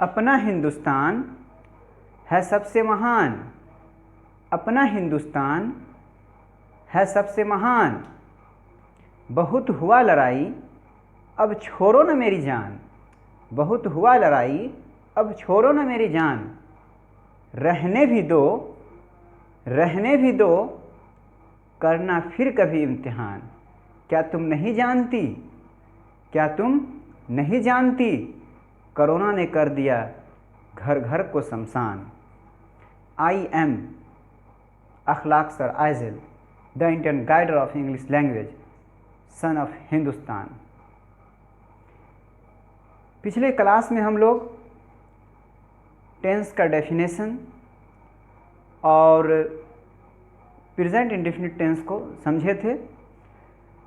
अपना हिंदुस्तान है सबसे महान, अपना हिंदुस्तान है सबसे महान। बहुत हुआ लड़ाई अब छोड़ो न मेरी जान, बहुत हुआ लड़ाई अब छोड़ो न मेरी जान। रहने भी दो, रहने भी दो, करना फिर कभी इम्तिहान। क्या तुम नहीं जानती, क्या तुम नहीं जानती, कोरोना ने कर दिया घर घर को शमशान। I am Akhlaq sir Aizal, the Indian guider of English language, son of Hindustan. पिछले क्लास में हम लोग टेंस का डेफिनेशन और प्रेजेंट इंडेफिनिट टेंस को समझे थे।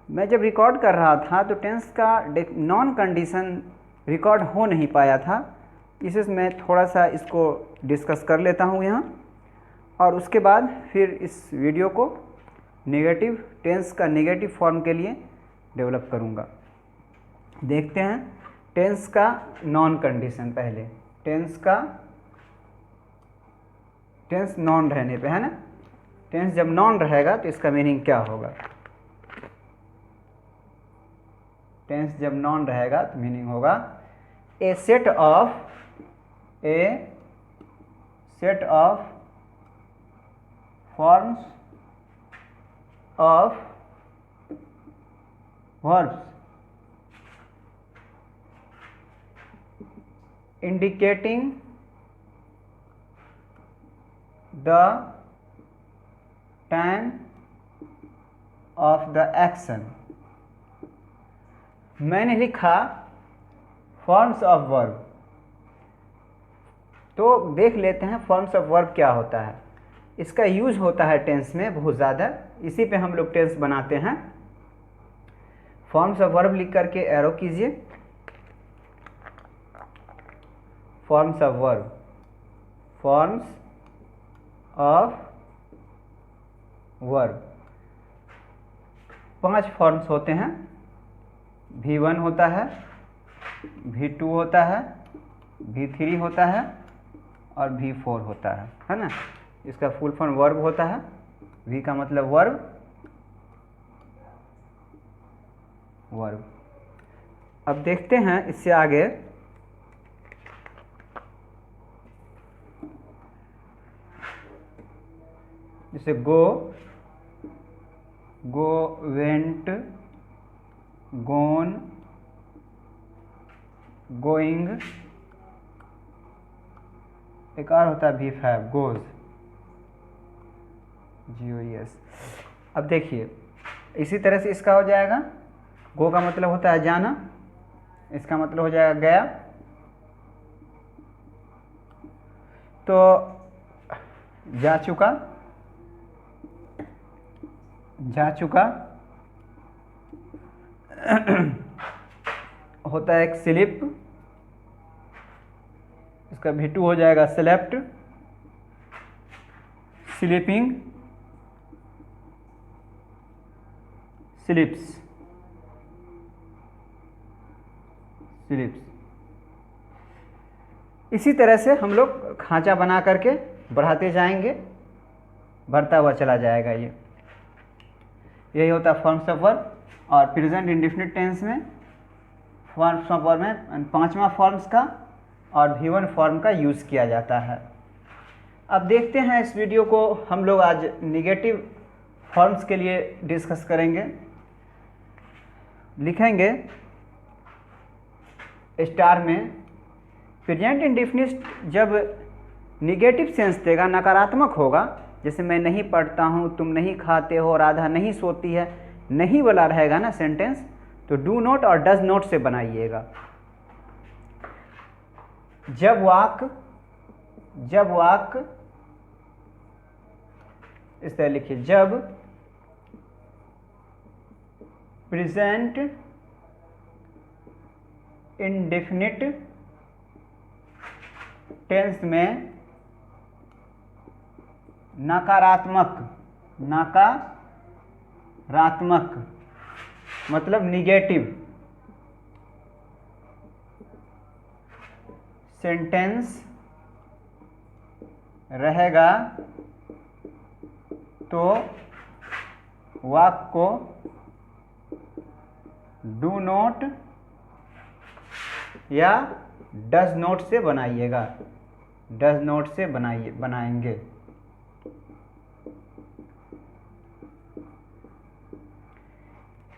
मैं जब रिकॉर्ड कर रहा था तो टेंस का नॉन कंडीशन रिकॉर्ड हो नहीं पाया था, इसे मैं थोड़ा सा इसको डिस्कस कर लेता हूँ यहाँ, और उसके बाद फिर इस वीडियो को नेगेटिव टेंस का नेगेटिव फॉर्म के लिए डेवलप करूँगा। देखते हैं टेंस का नॉन कंडीशन। पहले टेंस नॉन रहने पे है ना, टेंस जब नॉन रहेगा तो इसका मीनिंग क्या होगा। टेंस जब नॉन रहेगा तो मीनिंग होगा a set of forms of verbs indicating the time of the action। मैंने लिखा फॉर्म्स ऑफ वर्ब, तो देख लेते हैं फॉर्म्स ऑफ वर्ब क्या होता है। इसका यूज होता है टेंस में बहुत ज़्यादा, इसी पे हम लोग टेंस बनाते हैं। फॉर्म्स ऑफ वर्ब लिख करके एरो कीजिए। Forms of verb, forms of verb 5 forms होते हैं। V1 होता है, V2 होता है, V3 होता है और V4 होता है ना। इसका फुल फॉर्म वर्ब होता है। V का मतलब वर्ब, अब देखते हैं इससे आगे। जैसे गो, वेंट, गोन, गोइंग, एक और होता है V5 गोज, GOES। अब देखिए इसी तरह से इसका हो जाएगा। गो का मतलब होता है जाना, इसका मतलब हो जाएगा गया। तो जा चुका, होता है एक स्लिप, इसका V2 हो जाएगा स्लेप्ट, स्लीपिंग, स्लिप्स। इसी तरह से हम लोग खांचा बना करके बढ़ाते जाएंगे, बढ़ता हुआ चला जाएगा। यही होता है फॉर्म्स ऑफ वर्ब। और प्रेजेंट इंडेफिनिट टेंस में फॉर्म्स ऑफ वर्ब में 5वां फॉर्म्स का और V1 फॉर्म का यूज़ किया जाता है। अब देखते हैं इस वीडियो को हम लोग आज नेगेटिव फॉर्म्स के लिए डिस्कस करेंगे। लिखेंगे स्टार में प्रेजेंट इंडेफिनिट जब निगेटिव सेंस देगा, नकारात्मक होगा, जैसे मैं नहीं पढ़ता हूँ, तुम नहीं खाते हो, राधा नहीं सोती है, नहीं वाला रहेगा ना सेंटेंस, तो डू नॉट और डज नॉट से बनाइएगा। जब वाक इस तरह लिखिए, जब प्रेजेंट इंडेफिनिट टेंस में नकारात्मक मतलब निगेटिव सेंटेंस रहेगा तो वाक्य को डू नॉट या डज नॉट से बनाइएगा, डज नॉट से बनाएंगे।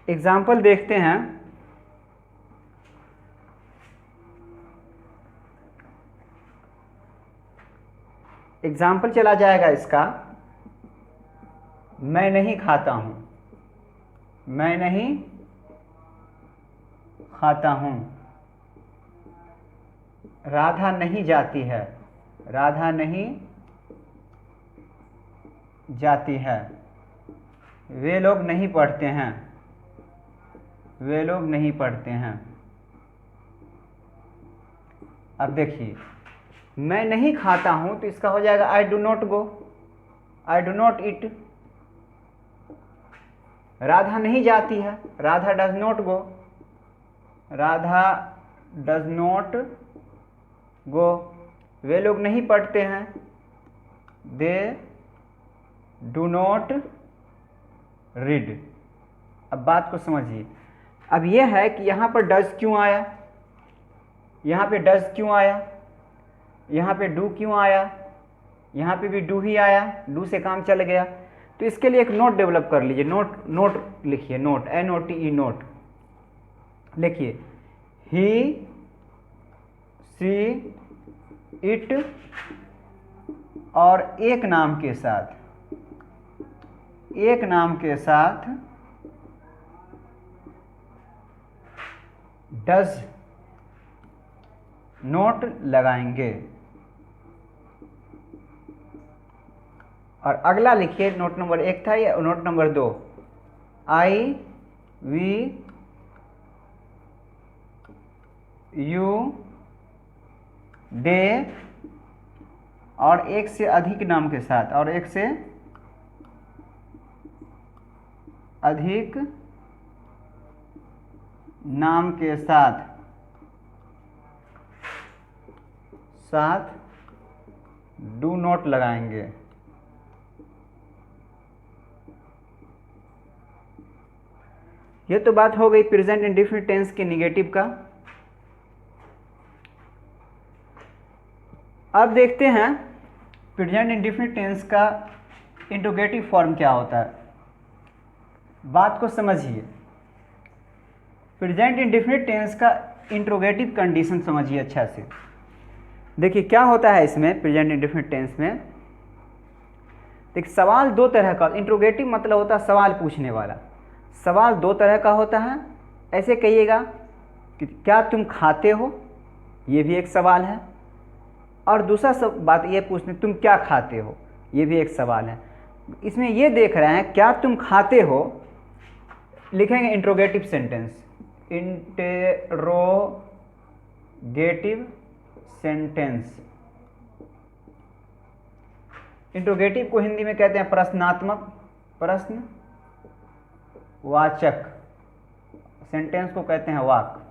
एग्जाम्पल देखते हैं। एग्जाम्पल चला जाएगा इसका, मैं नहीं खाता हूं, मैं नहीं खाता हूं। राधा नहीं जाती है, राधा नहीं जाती है। वे लोग नहीं पढ़ते हैं, वे लोग नहीं पढ़ते हैं। अब देखिए, मैं नहीं खाता हूं तो इसका हो जाएगा I do not go, I do not eat. Radha नहीं जाती है, Radha does not go, Radha does not go. वे लोग नहीं पढ़ते हैं, दे डू नॉट रीड। अब बात को समझिए। अब यह है कि यहाँ पर डज क्यों आया, यहाँ पे डज क्यों आया, यहाँ पे डू क्यों आया, यहाँ पे भी डू ही आया, डू से काम चल गया। तो इसके लिए एक नोट डेवलप कर लीजिए। नोट लिखिए, नोट NOTE नोट लिखिए। ही, सी, इट और एक नाम के साथ, एक नाम के साथ डज नोट लगाएंगे। और अगला लिखिए, नोट नंबर 1 था, या note number 2, I, we, you, they और एक से अधिक नाम के साथ, और एक से अधिक नाम के साथ डू नॉट लगाएंगे। ये तो बात हो गई प्रेजेंट इंडेफिनिट टेंस के निगेटिव का। अब देखते हैं प्रेजेंट इंडेफिनिट टेंस का इंट्रोगेटिव फॉर्म क्या होता है। बात को समझिए। प्रेजेंट इंडेफिनिट टेंस का इंट्रोगेटिव कंडीशन समझिए अच्छा से। देखिए क्या होता है इसमें प्रेजेंट इंडेफिनिट टेंस में। देखिए सवाल दो तरह का, इंट्रोगेटिव मतलब होता है सवाल पूछने वाला। सवाल दो तरह का होता है। ऐसे कहिएगा कि क्या तुम खाते हो, ये भी एक सवाल है। और दूसरा बात ये पूछने तुम क्या खाते हो, ये भी एक सवाल है। इसमें ये देख रहे हैं क्या तुम खाते हो, लिखेंगे interrogative sentence, interrogative sentence. Interrogative को हिंदी में कहते हैं प्रश्नात्मक, प्रश्नवाचक। सेंटेंस को कहते हैं वाक्य।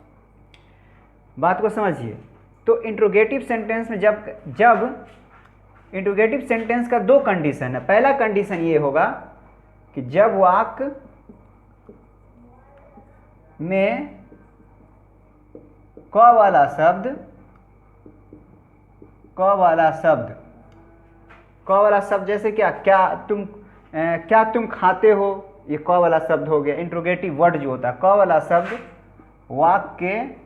बात को समझिए। तो इंट्रोगेटिव सेंटेंस में जब इंट्रोगेटिव सेंटेंस का दो कंडीशन है। पहला कंडीशन ये होगा कि जब वाक्य में क वाला शब्द जैसे क्या तुम खाते हो, ये क वाला शब्द हो गया। इंट्रोगेटिव वर्ड जो होता है क वाला शब्द वाक्य के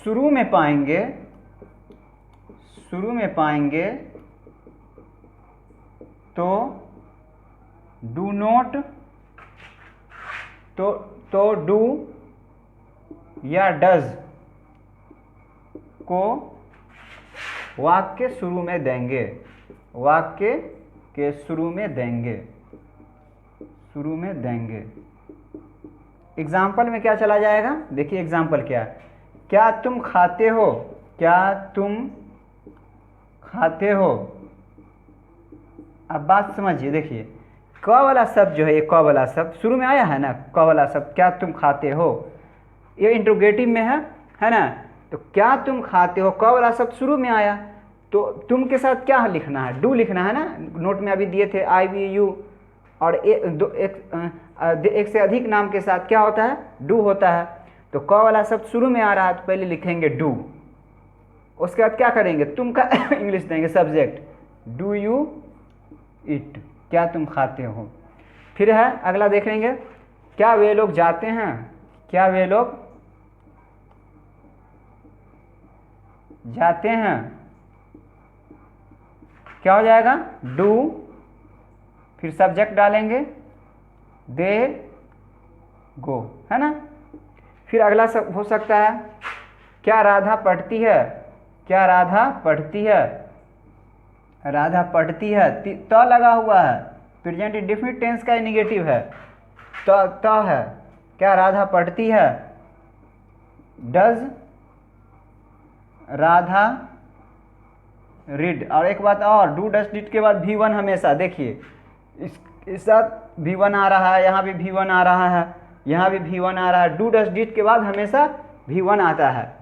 शुरू में पाएंगे तो डू नॉट, तो डू या डज को वाक्य के शुरू में देंगे, वाक्य के शुरू में देंगे। एग्जाम्पल में क्या चला जाएगा, देखिए एग्जाम्पल क्या है। क्या तुम खाते हो, क्या तुम खाते हो। अब बात समझिए। देखिए क वाला शब्द जो है, ये क वाला शब्द शुरू में आया है ना, क वाला शब्द क्या तुम खाते हो, ये इंट्रोगेटिव में है ना। तो क्या तुम खाते हो, क वाला शब्द शुरू में आया, तो तुम के साथ क्या लिखना है, डू लिखना है ना। नोट में अभी दिए थे आई वी यू, और एक से अधिक नाम के साथ क्या होता है, डू होता है। तो क वाला शब्द शुरू में आ रहा है तो पहले लिखेंगे डू, उसके बाद क्या करेंगे, तुम का इंग्लिश देंगे सब्जेक्ट, डू यू इट, क्या तुम खाते हो। फिर है अगला देख लेंगे, क्या वे लोग जाते हैं, क्या वे लोग जाते हैं, क्या हो जाएगा, डू, फिर सब्जेक्ट डालेंगे, दे गो, है ना। फिर अगला सब हो सकता है, क्या राधा पढ़ती है, क्या राधा पढ़ती है, राधा पढ़ती है, तो लगा हुआ है, प्रेजेंट इंडेफिनिट टेंस का निगेटिव है, तो है, क्या राधा पढ़ती है, डज राधा रीड। और एक बात और, डू डज डिड के बाद V1 हमेशा, देखिए इस साथ V1 आ रहा है, यहाँ भी V1 आ रहा है, यहाँ भी V1 आ रहा है, डू डज डिड के बाद हमेशा V1 आता है।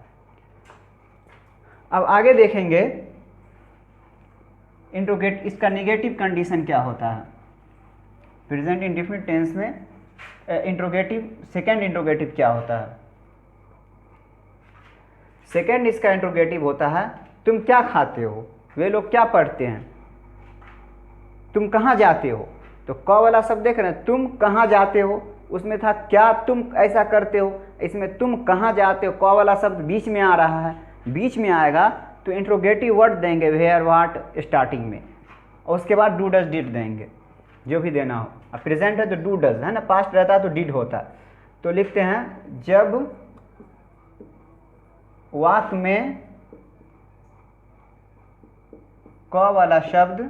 अब आगे देखेंगे इंट्रोगेट, इसका निगेटिव कंडीशन क्या होता है। प्रेजेंट इंडेफिनिट टेंस में इंट्रोगेटिव, सेकेंड इंट्रोगेटिव क्या होता है, सेकेंड इसका इंट्रोगेटिव होता है, तुम क्या खाते हो, वे लोग क्या पढ़ते हैं, तुम कहाँ जाते हो। तो क वाला शब्द देख रहे हैं, तुम कहाँ जाते हो, उसमें था क्या तुम ऐसा करते हो, इसमें तुम कहाँ जाते हो, क वाला शब्द बीच में आ रहा है, बीच में आएगा तो इंट्रोगेटिव वर्ड देंगे वेयर व्हाट स्टार्टिंग में, और उसके बाद डू डज डिड देंगे, जो भी देना हो। अब प्रेजेंट है तो डू डज है ना, पास्ट रहता है तो डिड होता है। तो लिखते हैं, जब वाक्य में क वाला शब्द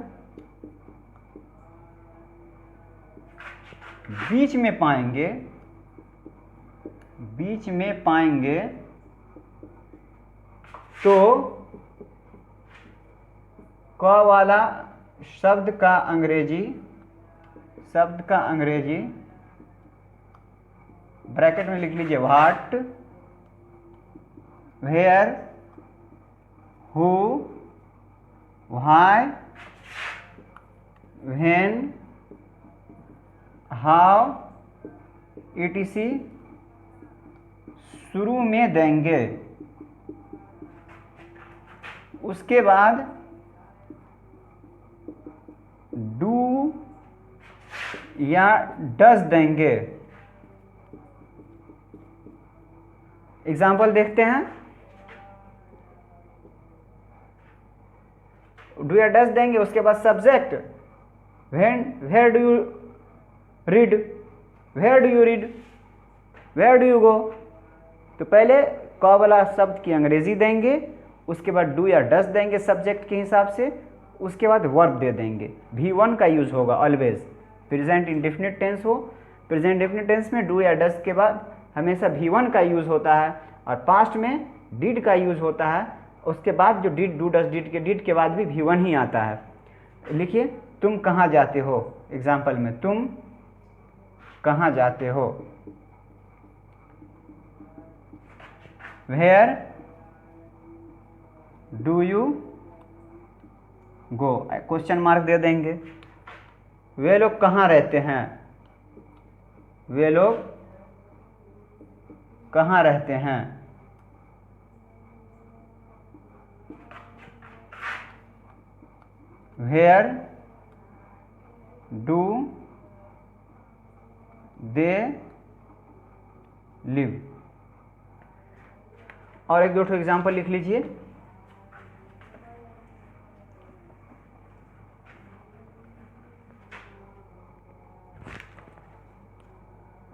बीच में पाएंगे, बीच में पाएंगे तो क वाला शब्द का अंग्रेजी, शब्द का अंग्रेजी ब्रैकेट में लिख लीजिए, what, where, who, why, when, how, etc शुरू में देंगे। उसके बाद डू या डज देंगे। एग्जाम्पल देखते हैं, डू या डज देंगे, उसके बाद subject, where do you read, where do you read, where do you go. तो पहले क वाला शब्द की अंग्रेजी देंगे, उसके बाद डू या डज देंगे सब्जेक्ट के हिसाब से, उसके बाद वर्ब दे देंगे। V1 का यूज होगा ऑलवेज, प्रेजेंट इंडेफिनिट टेंस हो, प्रेजेंट इंडेफिनिट टेंस में डू या डज के बाद हमेशा V1 का यूज होता है, और पास्ट में डिड का यूज होता है। उसके बाद जो डिड, डू डज डिड के डिड के बाद भी V1 ही आता है। लिखिए, तुम कहाँ जाते हो, एग्जाम्पल में, तुम कहाँ जाते हो, where do you go, question mark दे देंगे। वे लोग कहाँ रहते हैं, वे लोग कहाँ रहते हैं, वेयर डू दे लिव। और एक दो ठो एग्जाम्पल लिख लीजिए।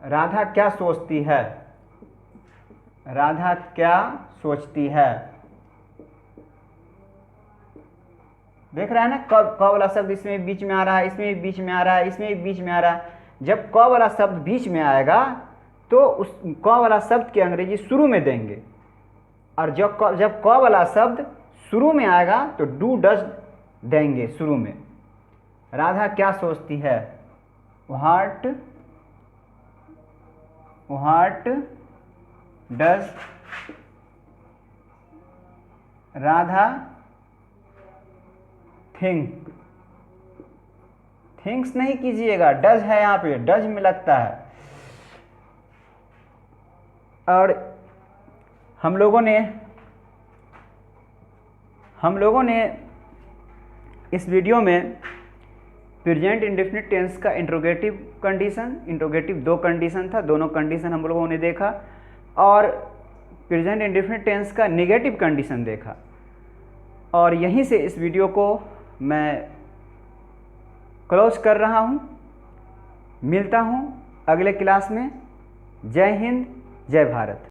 राधा क्या सोचती है, राधा क्या सोचती है। देख रहा है ना, क वाला शब्द इसमें बीच में आ रहा है, इसमें भी बीच में आ रहा है, इसमें भी बीच में आ रहा है। जब क वाला शब्द बीच में आएगा तो उस क वाला शब्द की अंग्रेजी शुरू में देंगे, और जब क वाला शब्द शुरू में आएगा तो डू डज देंगे शुरू में। राधा क्या सोचती है, व्हाट डज राधा थिंक्स नहीं कीजिएगा, डज है यहाँ पे, डज में लगता है। और हम लोगों ने इस वीडियो में प्रेजेंट इंडेफिनिट टेंस का इंट्रोगेटिव कंडीशन, इंट्रोगेटिव 2 कंडीशन था, दोनों कंडीशन हम लोगों ने देखा, और प्रेजेंट इंडेफिनिट टेंस का नेगेटिव कंडीशन देखा। और यहीं से इस वीडियो को मैं क्लोज कर रहा हूँ। मिलता हूँ अगले क्लास में। जय हिंद, जय भारत।